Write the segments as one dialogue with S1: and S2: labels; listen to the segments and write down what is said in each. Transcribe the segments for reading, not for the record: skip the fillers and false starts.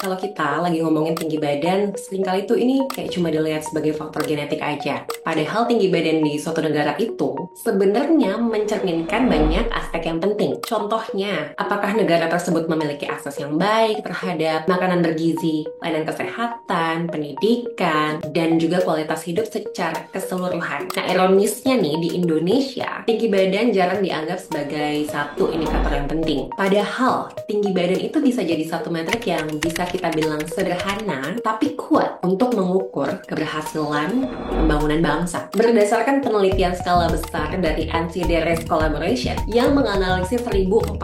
S1: Kalau kita lagi ngomongin tinggi badan, seringkali tuh ini kayak cuma dilihat sebagai faktor genetik aja. Padahal tinggi badan di suatu negara itu sebenarnya mencerminkan banyak aspek yang penting. Contohnya, apakah negara tersebut memiliki akses yang baik terhadap makanan bergizi, layanan kesehatan, pendidikan, dan juga kualitas hidup secara keseluruhan. Nah, ironisnya nih, di Indonesia, tinggi badan jarang dianggap sebagai satu indikator yang penting. Padahal, tinggi badan itu bisa jadi satu metrik yang bisa kita bilang sederhana, tapi kuat untuk mengukur keberhasilan pembangunan bangsa. Berdasarkan penelitian skala besar dari NCD Collaboration yang menganalisis 1.472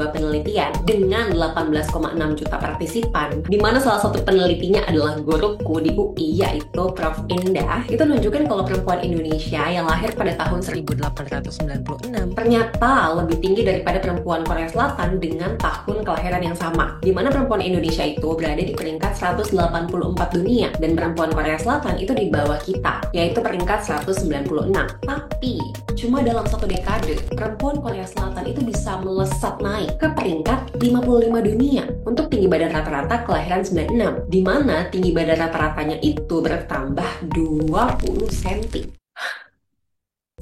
S1: penelitian dengan 18,6 juta partisipan, di mana salah satu penelitinya adalah guruku di UI, yaitu Prof. Indah, itu menunjukkan kalau perempuan Indonesia yang lahir pada tahun 1896 ternyata lebih tinggi daripada perempuan Korea Selatan dengan tahun kelahiran yang sama, di mana perempuan Indonesia itu berada di peringkat 184 dunia dan perempuan Korea Selatan itu di bawah kita, yaitu peringkat 196. Tapi cuma dalam satu dekade, perempuan Korea Selatan itu bisa melesat naik ke peringkat 55 dunia untuk tinggi badan rata-rata kelahiran 96, di mana tinggi badan rata-ratanya itu bertambah 20 cm.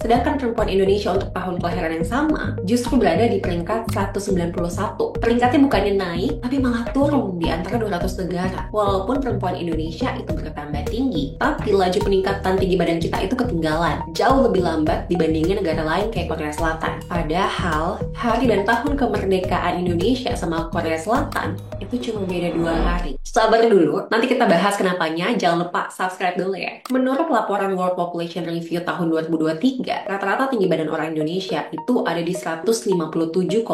S1: Sedangkan perempuan Indonesia untuk tahun kelahiran yang sama justru berada di peringkat 191. Peringkatnya bukannya naik, tapi malah turun di antara 200 negara. Walaupun perempuan Indonesia itu bertambah tinggi, tapi laju peningkatan tinggi badan kita itu ketinggalan. Jauh lebih lambat dibandingin negara lain kayak Korea Selatan. Padahal, hari dan tahun kemerdekaan Indonesia sama Korea Selatan itu cuma beda 2 hari. Sabar dulu, nanti kita bahas kenapanya. Jangan lupa subscribe dulu ya. Menurut laporan World Population Review tahun 2023, rata-rata tinggi badan orang Indonesia itu ada di 157,9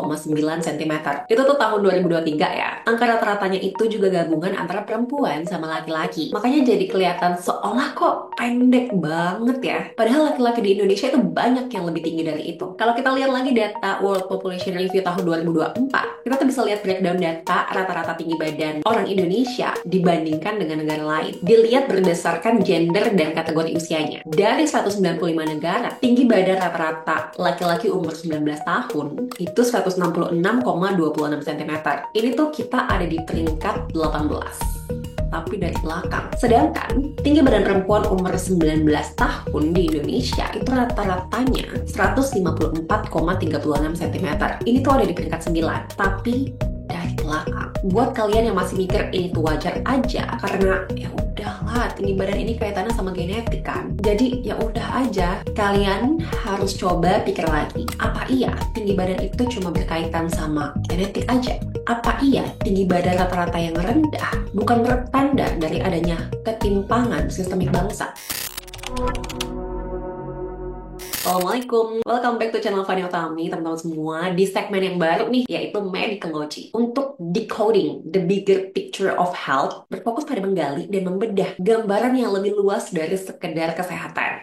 S1: cm. Itu tuh tahun 2023 ya. Angka rata-ratanya itu juga gabungan antara perempuan sama laki-laki. Makanya jadi kelihatan seolah kok pendek banget ya. Padahal laki-laki di Indonesia itu banyak yang lebih tinggi dari itu. Kalau kita lihat lagi data World Population Review tahun 2024, kita tuh bisa lihat breakdown data rata-rata tinggi badan orang Indonesia dibandingkan dengan negara lain. Dilihat berdasarkan gender dan kategori usianya. Dari 195 negara, tinggi badan rata-rata laki-laki umur 19 tahun itu 166,26 cm. Ini tuh kita ada di peringkat 18, tapi dari belakang. Sedangkan tinggi badan perempuan umur 19 tahun di Indonesia itu rata-ratanya 154,36 cm. Ini tuh ada di peringkat 9, tapi dari belakang. Buat kalian yang masih mikir ini tuh wajar aja, karena ya udahlah, tinggi badan ini kaitannya sama genetik kan. Jadi ya udah aja, kalian harus coba pikir lagi. Apa iya tinggi badan itu cuma berkaitan sama genetik aja? Apa iya tinggi badan rata-rata yang rendah bukan pertanda dari adanya ketimpangan sistemik bangsa? Assalamualaikum, welcome back to channel Fani Utami, teman-teman semua, di segmen yang baru nih, yaitu Medicology. Untuk decoding the bigger picture of health, berfokus pada menggali dan membedah gambaran yang lebih luas dari sekedar kesehatan.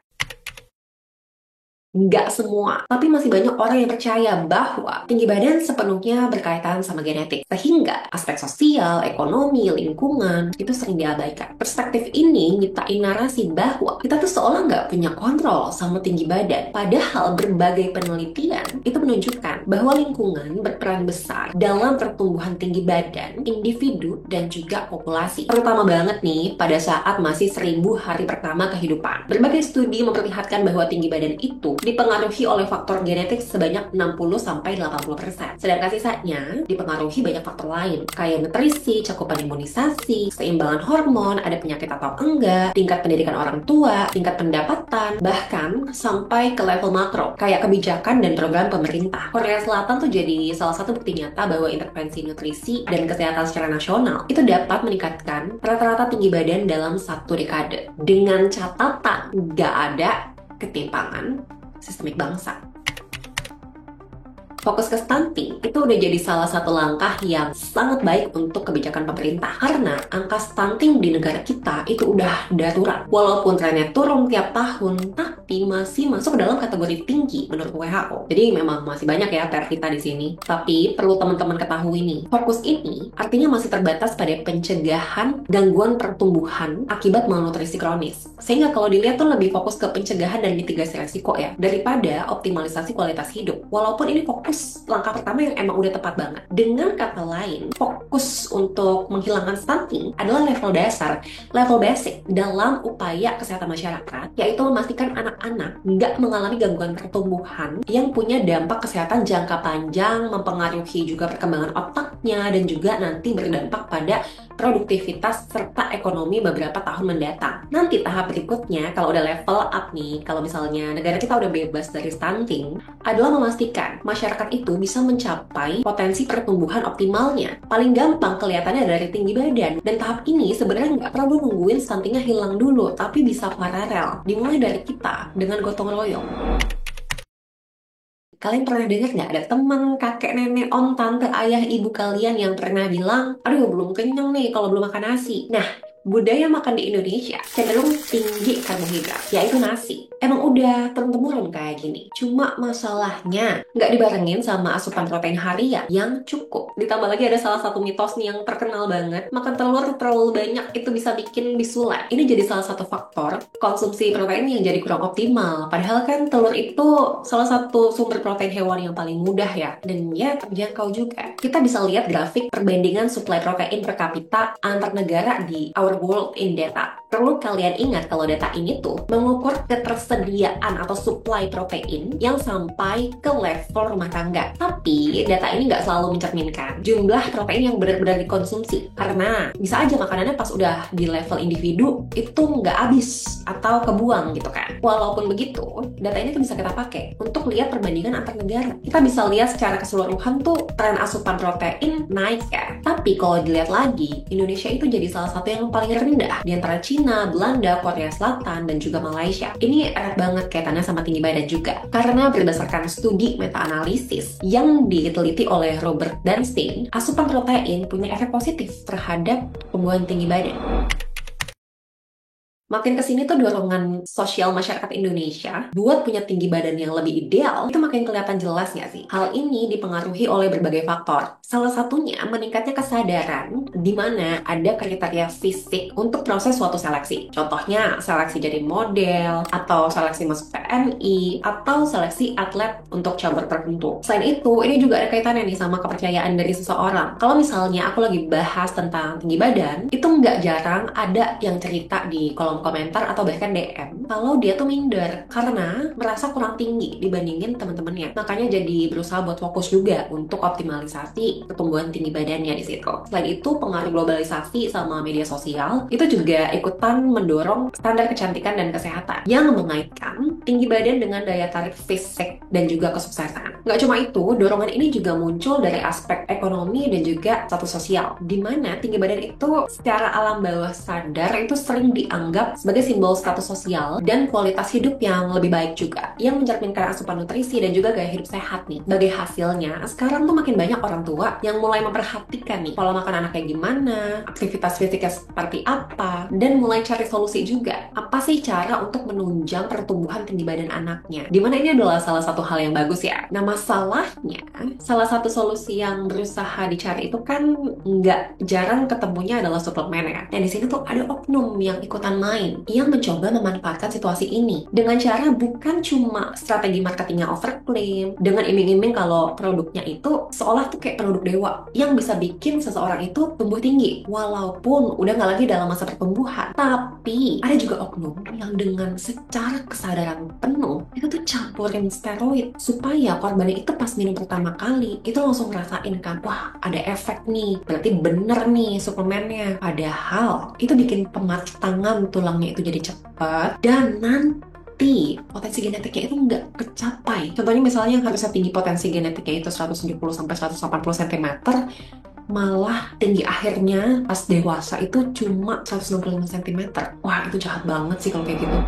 S1: Nggak semua, tapi masih banyak orang yang percaya bahwa tinggi badan sepenuhnya berkaitan sama genetik. Sehingga aspek sosial, ekonomi, lingkungan itu sering diabaikan. Perspektif ini nyiptain narasi bahwa kita tuh seolah nggak punya kontrol sama tinggi badan. Padahal berbagai penelitian itu menunjukkan bahwa lingkungan berperan besar dalam pertumbuhan tinggi badan individu dan juga populasi. Terutama banget nih pada saat masih 1000 hari pertama kehidupan. Berbagai studi memperlihatkan bahwa tinggi badan itu dipengaruhi oleh faktor genetik sebanyak 60-80%. Sedangkan sisanya dipengaruhi banyak faktor lain, kayak nutrisi, cakupan imunisasi, keseimbangan hormon, ada penyakit atau enggak, tingkat pendidikan orang tua, tingkat pendapatan, bahkan sampai ke level makro, kayak kebijakan dan program pemerintah. Korea Selatan tuh jadi salah satu bukti nyata bahwa intervensi nutrisi dan kesehatan secara nasional itu dapat meningkatkan rata-rata tinggi badan dalam satu dekade. Dengan catatan, nggak ada ketimpangan sistemik bangsa. Fokus ke stunting itu udah jadi salah satu langkah yang sangat baik untuk kebijakan pemerintah, karena angka stunting di negara kita itu udah darurat. Walaupun trennya turun tiap tahun, tapi masih masuk ke dalam kategori tinggi menurut WHO. Jadi memang masih banyak ya PR kita di sini. Tapi perlu teman-teman ketahui nih, fokus ini artinya masih terbatas pada pencegahan gangguan pertumbuhan akibat malnutrisi kronis. Sehingga kalau dilihat tuh lebih fokus ke pencegahan dan mitigasi resiko ya, daripada optimalisasi kualitas hidup. Walaupun ini fokus terus langkah pertama yang emang udah tepat banget. Dengan kata lain, fokus untuk menghilangkan stunting adalah level dasar, level basic dalam upaya kesehatan masyarakat, yaitu memastikan anak-anak nggak mengalami gangguan pertumbuhan yang punya dampak kesehatan jangka panjang, mempengaruhi juga perkembangan otaknya, dan juga nanti berdampak pada produktivitas serta ekonomi beberapa tahun mendatang. Nanti tahap berikutnya, kalau udah level up nih, kalau misalnya negara kita udah bebas dari stunting, adalah memastikan masyarakat itu bisa mencapai potensi pertumbuhan optimalnya. Paling gampang kelihatannya dari tinggi badan. Dan tahap ini sebenarnya nggak perlu nungguin stuntingnya hilang dulu, tapi bisa paralel. Dimulai dari kita dengan gotong royong. Kalian pernah dengar nggak ada teman, kakek, nenek, om, tante, ayah, ibu kalian yang pernah bilang, aduh belum kenyang nih kalau belum makan nasi. Nah, budaya makan di Indonesia cenderung tinggi karbohidrat, yaitu nasi. Emang udah turun-temurun kayak gini. Cuma masalahnya nggak dibarengin sama asupan protein harian yang cukup. Ditambah lagi ada salah satu mitos nih yang terkenal banget, makan telur terlalu banyak itu bisa bikin bisulak. Ini jadi salah satu faktor konsumsi protein yang jadi kurang optimal. Padahal kan telur itu salah satu sumber protein hewan yang paling mudah ya, dan ya terjangkau juga. Kita bisa lihat grafik perbandingan suplai protein per kapita antar negara di Our World in Data. Perlu kalian ingat kalau data ini tuh mengukur ketersediaan atau suplai protein yang sampai ke level rumah tangga. Tapi data ini nggak selalu mencerminkan jumlah protein yang benar-benar dikonsumsi, karena bisa aja makanannya pas udah di level individu itu nggak habis atau kebuang gitu kan. Walaupun begitu, data ini tuh bisa kita pakai untuk lihat perbandingan antar negara. Kita bisa lihat secara keseluruhan tuh tren asupan protein naik ya. Tapi kalau dilihat lagi, Indonesia itu jadi salah satu yang paling rendah di antara Cina, Belanda, Korea Selatan, dan juga Malaysia. Ini erat banget kaitannya sama tinggi badan juga. Karena berdasarkan studi meta-analisis yang diteliti oleh Robert Dunstein, asupan protein punya efek positif terhadap tumbuhan tinggi badan. Makin kesini tuh dorongan sosial masyarakat Indonesia buat punya tinggi badan yang lebih ideal, itu makin kelihatan jelas nggak sih? Hal ini dipengaruhi oleh berbagai faktor. Salah satunya meningkatnya kesadaran di mana ada kriteria fisik untuk proses suatu seleksi. Contohnya seleksi jadi model, atau seleksi masuk TNI, atau seleksi atlet untuk cabur tertentu. Selain itu, ini juga ada kaitannya nih sama kepercayaan dari seseorang. Kalau misalnya aku lagi bahas tentang tinggi badan, itu nggak jarang ada yang cerita di kolom komentar atau bahkan DM kalau dia tuh minder karena merasa kurang tinggi dibandingin teman-temannya. Makanya jadi berusaha buat fokus juga untuk optimalisasi pertumbuhan tinggi badannya di situ. Selain itu, pengaruh globalisasi sama media sosial itu juga ikutan mendorong standar kecantikan dan kesehatan yang mengaitkan tinggi badan dengan daya tarik fisik dan juga kesuksesan. Nggak cuma itu, dorongan ini juga muncul dari aspek ekonomi dan juga status sosial, di mana tinggi badan itu secara alam bawah sadar itu sering dianggap sebagai simbol status sosial dan kualitas hidup yang lebih baik juga, yang mencerminkan asupan nutrisi dan juga gaya hidup sehat nih. Sebagai hasilnya, sekarang tuh makin banyak orang tua yang mulai memperhatikan nih pola makan anak kayak gimana, aktivitas fisiknya seperti apa, dan mulai cari solusi juga. Apa sih cara untuk menunjang pertumbuhan tinggi badan anaknya? Dimana ini adalah salah satu hal yang bagus ya. Nah, masalahnya, salah satu solusi yang berusaha dicari itu kan nggak jarang ketemunya adalah suplemen ya. Dan di sini tuh ada oknum yang ikutan main yang mencoba memanfaatkan situasi ini dengan cara bukan cuma strategi marketingnya overclaim dengan iming-iming kalau produknya itu seolah tuh kayak produk dewa yang bisa bikin seseorang itu tumbuh tinggi walaupun udah nggak lagi dalam masa pertumbuhan. Tapi ada juga oknum yang dengan secara kesadaran penuh itu tuh campurin steroid supaya korbannya itu pas minum pertama kali itu langsung ngerasain kan, wah ada efek nih, berarti bener nih suplemennya. Padahal itu bikin pematangan tulangnya itu jadi cepat dan nanti potensi genetiknya itu nggak kecapai. Contohnya misalnya yang harusnya tinggi potensi genetiknya itu 170-180 cm, malah tinggi akhirnya pas dewasa itu cuma 165 cm. Wah, itu jahat banget sih kalau kayak gitu.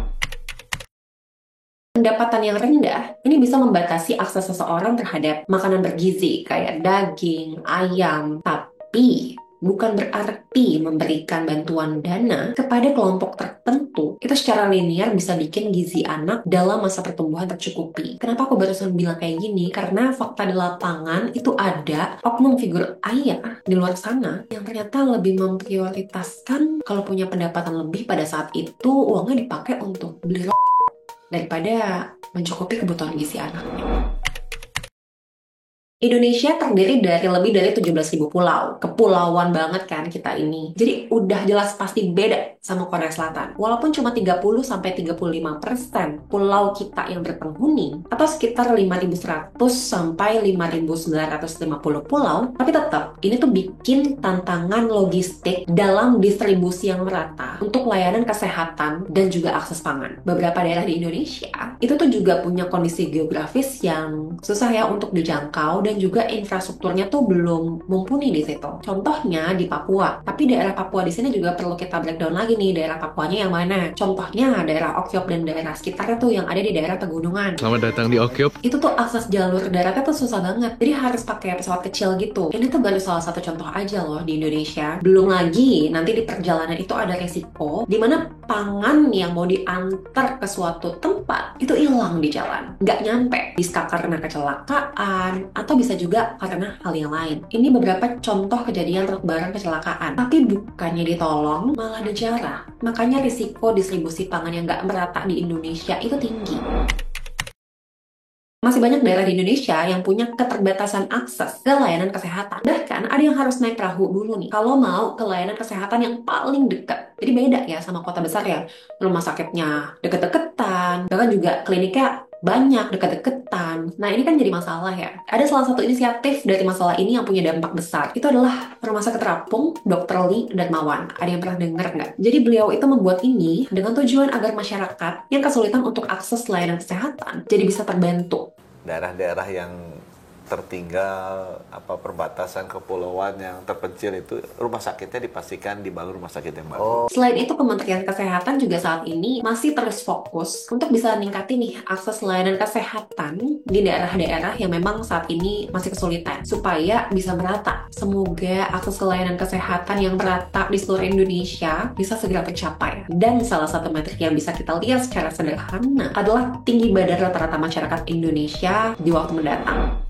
S1: Pendapatan yang rendah ini bisa membatasi akses seseorang terhadap makanan bergizi kayak daging, ayam, tapi bukan berarti memberikan bantuan dana kepada kelompok tertentu itu secara linear bisa bikin gizi anak dalam masa pertumbuhan tercukupi. Kenapa aku barusan bilang kayak gini? Karena fakta di lapangan itu ada oknum figur ayah di luar sana yang ternyata lebih memprioritaskan kalau punya pendapatan lebih pada saat itu uangnya dipakai untuk beli daripada mencukupi kebutuhan gizi anaknya. Indonesia terdiri dari lebih dari 17.000 pulau. Kepulauan banget kan kita ini. Jadi udah jelas pasti beda sama Korea Selatan. Walaupun cuma 30-35% pulau kita yang berpenghuni, atau sekitar 5.100 sampai 5.950 pulau, tapi tetap ini tuh bikin tantangan logistik dalam distribusi yang merata untuk layanan kesehatan dan juga akses pangan. Beberapa daerah di Indonesia itu tuh juga punya kondisi geografis yang susah ya untuk dijangkau dan juga infrastrukturnya tuh belum mumpuni di situ. Contohnya di Papua. Tapi daerah Papua di sini juga perlu kita breakdown lagi nih, daerah Papuanya yang mana. Contohnya daerah Okyop dan daerah sekitarnya tuh yang ada di daerah pegunungan.
S2: Selamat datang di Okyop.
S1: Itu tuh akses jalur daratnya tuh susah banget. Jadi harus pakai pesawat kecil gitu. Ini tuh baru salah satu contoh aja loh di Indonesia. Belum lagi nanti di perjalanan itu ada resiko di mana pangan yang mau diantar ke suatu tempat itu hilang di jalan. Nggak nyampe. Bisa karena kecelakaan atau bisa juga karena hal yang lain. Ini beberapa contoh kejadian truk barang kecelakaan. Tapi bukannya ditolong, malah dijarah. Makanya risiko distribusi pangan yang nggak merata di Indonesia itu tinggi. Masih banyak daerah di Indonesia yang punya keterbatasan akses ke layanan kesehatan. Bahkan ada yang harus naik perahu dulu nih kalau mau ke layanan kesehatan yang paling dekat. Jadi beda ya sama kota besar ya. Rumah sakitnya deket-deketan, bahkan juga kliniknya banyak deket-deketan. Nah ini kan jadi masalah ya. Ada salah satu inisiatif dari masalah ini yang punya dampak besar. Itu adalah Rumah Sakit Terapung Dr. Lee Darmawan. Ada yang pernah dengar nggak? Jadi beliau itu membuat ini dengan tujuan agar masyarakat yang kesulitan untuk akses layanan kesehatan jadi bisa terbantu.
S3: Daerah-daerah yang tertinggal, perbatasan kepulauan yang terpencil itu rumah sakitnya dipastikan dibangun rumah sakit yang baru.
S1: Selain itu, Kementerian Kesehatan juga saat ini masih terus fokus untuk bisa meningkatin nih akses layanan kesehatan di daerah-daerah yang memang saat ini masih kesulitan supaya bisa merata. Semoga akses ke layanan kesehatan yang merata di seluruh Indonesia bisa segera tercapai. Dan salah satu metrik yang bisa kita lihat secara sederhana adalah tinggi badan rata-rata masyarakat Indonesia di waktu mendatang.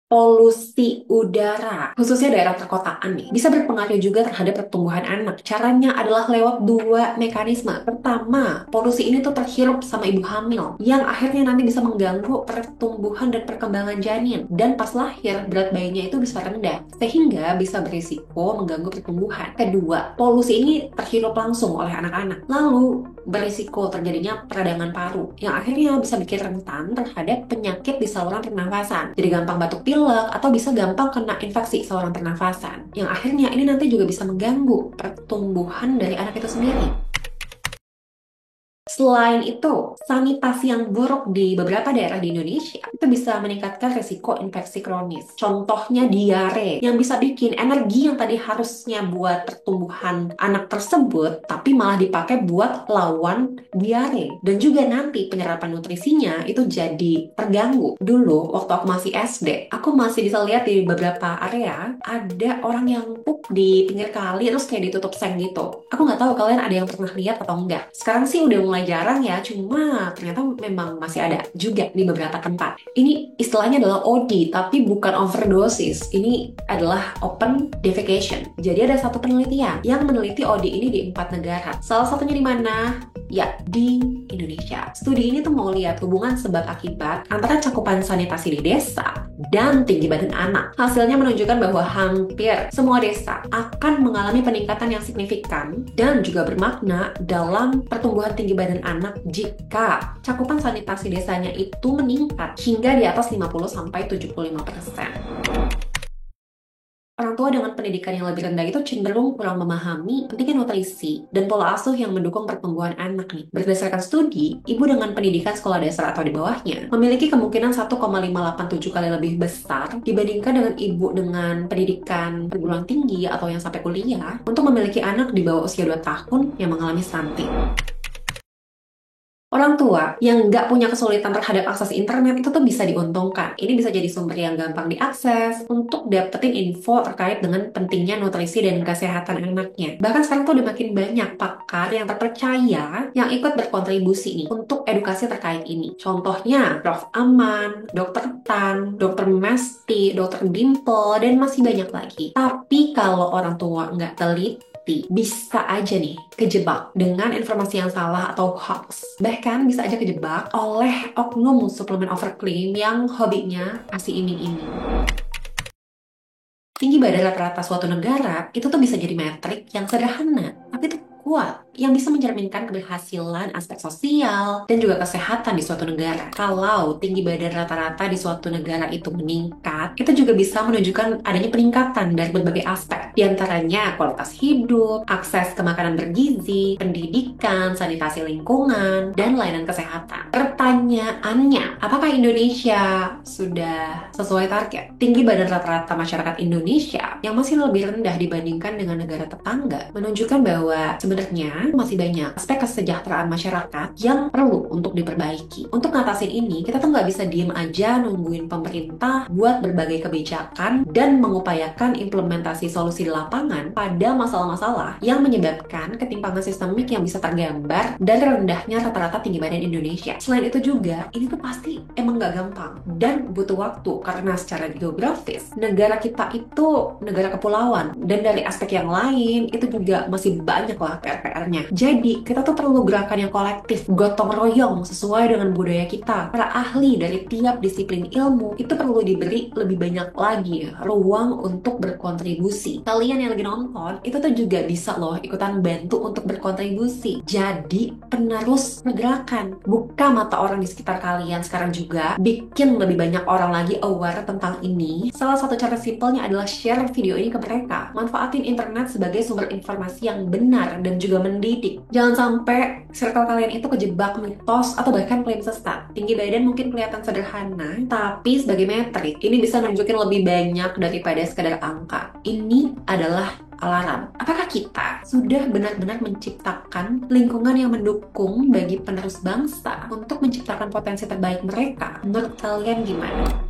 S1: Polusi udara, khususnya daerah perkotaan nih, bisa berpengaruh juga terhadap pertumbuhan anak. Caranya adalah lewat dua mekanisme. Pertama, polusi ini tuh terhirup sama ibu hamil, yang akhirnya nanti bisa mengganggu pertumbuhan dan perkembangan janin. Dan pas lahir, berat bayinya itu bisa rendah, sehingga bisa berisiko mengganggu pertumbuhan. Kedua, polusi ini terhirup langsung oleh anak-anak, lalu berisiko terjadinya peradangan paru, yang akhirnya bisa bikin rentan terhadap penyakit di saluran pernafasan. Jadi gampang batuk pilek, atau bisa gampang kena infeksi saluran pernafasan, yang akhirnya ini nanti juga bisa mengganggu pertumbuhan dari anak itu sendiri. Selain itu, sanitasi yang buruk di beberapa daerah di Indonesia itu bisa meningkatkan risiko infeksi kronis. Contohnya diare, yang bisa bikin energi yang tadi harusnya buat pertumbuhan anak tersebut, tapi malah dipakai buat lawan diare. Dan juga nanti penyerapan nutrisinya itu jadi terganggu. Dulu, waktu aku masih SD, aku masih bisa lihat di beberapa area, ada orang yang pup di pinggir kali, terus kayak ditutup seng gitu. Aku nggak tahu kalian ada yang pernah lihat atau enggak. Sekarang sih udah mulai jarang ya, cuma ternyata memang masih ada juga di beberapa tempat. Ini istilahnya adalah OD, tapi bukan overdosis. Ini adalah open defecation. Jadi ada satu penelitian yang meneliti OD ini di 4 negara. Salah satunya di mana? Ya, di Indonesia. Studi ini tuh mau lihat hubungan sebab akibat antara cakupan sanitasi di desa dan tinggi badan anak. Hasilnya menunjukkan bahwa hampir semua desa akan mengalami peningkatan yang signifikan dan juga bermakna dalam pertumbuhan tinggi badan anak jika cakupan sanitasi desanya itu meningkat hingga di atas 50-75%. Orang tua dengan pendidikan yang lebih rendah itu cenderung kurang memahami pentingnya nutrisi dan pola asuh yang mendukung pertumbuhan anak nih. Berdasarkan studi, ibu dengan pendidikan sekolah dasar atau di bawahnya memiliki kemungkinan 1,587 kali lebih besar dibandingkan dengan ibu dengan pendidikan perguruan tinggi atau yang sampai kuliah untuk memiliki anak di bawah usia 2 tahun yang mengalami stunting. Orang tua yang nggak punya kesulitan terhadap akses internet itu tuh bisa diuntungkan. Ini bisa jadi sumber yang gampang diakses untuk dapetin info terkait dengan pentingnya nutrisi dan kesehatan anaknya. Bahkan sekarang tuh udah makin banyak pakar yang terpercaya yang ikut berkontribusi nih untuk edukasi terkait ini. Contohnya Prof. Aman, Dr. Tan, Dr. Mesti, Dr. Dimple, dan masih banyak lagi. Tapi kalau orang tua nggak teliti hati-hati. Bisa aja nih kejebak dengan informasi yang salah atau hoax. Bahkan bisa aja kejebak oleh oknum suplemen overclaim yang hobinya kasih iming-iming. Tinggi badan rata-rata suatu negara itu tuh bisa jadi metrik yang sederhana, tapi itu kuat, yang bisa mencerminkan keberhasilan aspek sosial dan juga kesehatan di suatu negara. Kalau tinggi badan rata-rata di suatu negara itu meningkat, itu juga bisa menunjukkan adanya peningkatan dari berbagai aspek, di antaranya kualitas hidup, akses ke makanan bergizi, pendidikan, sanitasi lingkungan, dan layanan kesehatan. Pertanyaannya, apakah Indonesia sudah sesuai target? Tinggi badan rata-rata masyarakat Indonesia yang masih lebih rendah dibandingkan dengan negara tetangga menunjukkan bahwa sebenarnya masih banyak aspek kesejahteraan masyarakat yang perlu untuk diperbaiki. Untuk ngatasin ini, kita tuh nggak bisa diem aja nungguin pemerintah buat berbagai kebijakan dan mengupayakan implementasi solusi di lapangan pada masalah-masalah yang menyebabkan ketimpangan sistemik yang bisa tergambar dari rendahnya rata-rata tinggi badan Indonesia. Selain itu juga, ini tuh pasti emang nggak gampang dan butuh waktu karena secara geografis, negara kita itu negara kepulauan dan dari aspek yang lain itu juga masih banyak lah PR-nya. Jadi kita tuh perlu gerakan yang kolektif, gotong royong sesuai dengan budaya kita. Para ahli dari tiap disiplin ilmu itu perlu diberi lebih banyak lagi ruang untuk berkontribusi. Kalian yang lagi nonton itu tuh juga bisa loh ikutan bantu untuk berkontribusi. Jadi penerus pergerakan, buka mata orang di sekitar kalian sekarang juga, bikin lebih banyak orang lagi aware tentang ini. Salah satu cara simpelnya adalah share video ini ke mereka. Manfaatin internet sebagai sumber informasi yang benar dan juga mendidik. Jangan sampai circle kalian itu kejebak mitos atau bahkan klaim sesat. Tinggi badan mungkin kelihatan sederhana, tapi sebagai metrik ini bisa nunjukin lebih banyak daripada sekadar angka. Ini adalah alarm. Apakah kita sudah benar-benar menciptakan lingkungan yang mendukung bagi penerus bangsa untuk menciptakan potensi terbaik mereka? Menurut kalian gimana?